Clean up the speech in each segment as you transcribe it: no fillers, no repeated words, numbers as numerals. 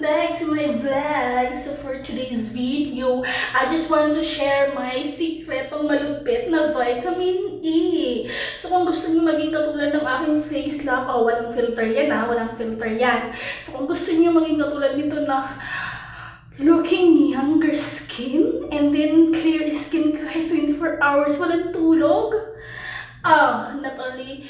back to my vlog. So for today's video, I just want to share my sikretong malupit na vitamin E. So kung gusto niyo maging katulad ng aking face lock, walang filter yan walang filter yan. So kung gusto niyo maging katulad nito na looking younger skin and then clear skin kahit 24 hours walang tulog. Not only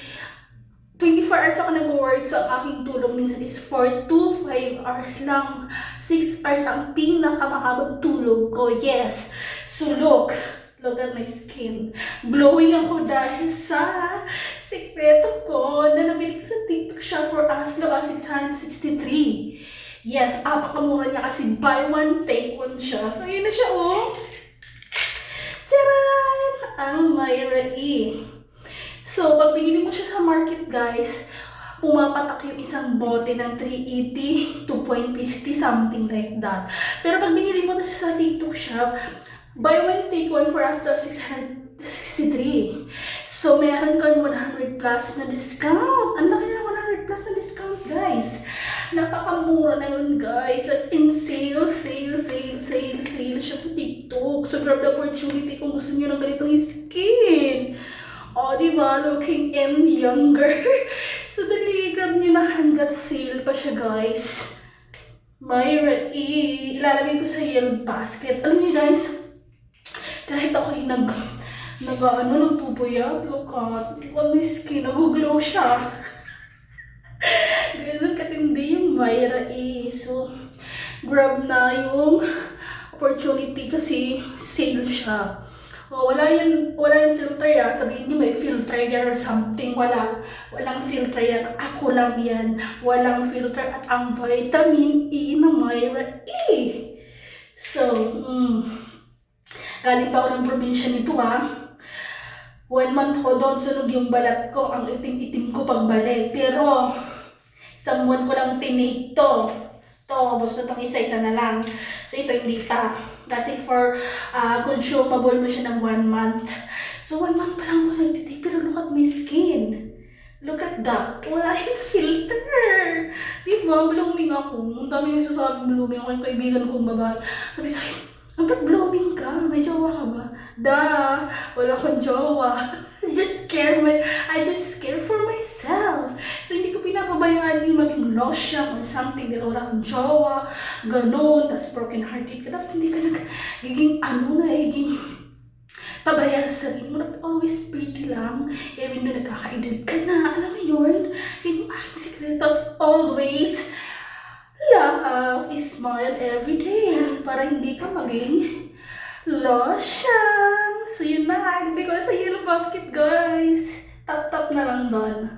24 hours ako nag-work, so ang aking tulog minsan is 4 to 5 hours lang. 6 hours ang pinakamahabang tulog ko, yes. So look at my skin. Glowing ako dahil sa sikreto ko na nabili ko sa TikTok shop for as low as 663. Yes, apakamura niya kasi buy one, take one siya. So yun na siya, Charan! Ang Myra E. So, pag pinili mo siya sa market, guys, pumapatak yung isang bote ng 380, 2.50, something like that. Pero pag binili mo na siya sa TikTok shop, buy one, take one for us to 663. So, meron kang 100 plus na discount. Ang laki na 100 plus na discount, guys. Napakamura na yun, guys. As in, sale siya sa TikTok. So, grab the opportunity kung gusto niyo ng ganitong skin. Diba? Looking and younger. So, dali, grab nyo na hanggat sale pa siya, guys. Myra E. Ilalagay ko sa yellow basket. Alam niyo, guys, kahit ako'y nagpupuyat, look at my skin, nag-glow siya. Ganun katindi yung Myra E. So, grab na yung opportunity kasi sale siya. Wala yung filter yan. Sabihin niyo may filter yan or something. Walang filter yan. Ako lang yan. Walang filter at ang vitamin E na Myra E. So, galing pa ako ng probinsya nito 1 month ko doon, sunog yung balat ko. Ang itim-itim ko pagbalik. Pero, isang buwan ko lang tinake to. Basta itong isa na lang. So, ito hindi pa. Kasi for consumable mo siya ng 1 month. So, 1 month pa lang ako nagtitake. Pero look at my skin. Look at that. Wala yung filter. Diba? Blooming ako. Ang dami nagsasabing blooming ako. Yung kaibigan kong babae. Sabi sa akin, ba't blooming ka? May jowa ka ba? Wala akong jowa. I just care for myself. So, hindi ko pinapabayaan yung maging lotion or something dahil wala akong jowa, ganon, tas broken hearted ka. Dapat hindi ka nagiging nagiging pabaya sa sarili mo. Dapat always pretty lang, even though nagkakaedad ka na. Alam mo yun? Yung aking sikreto, always laugh, smile every day para hindi ka maging lotion. So, yun na. Hindi ko na sa yellow basket, guys. Tap-tap na lang doon.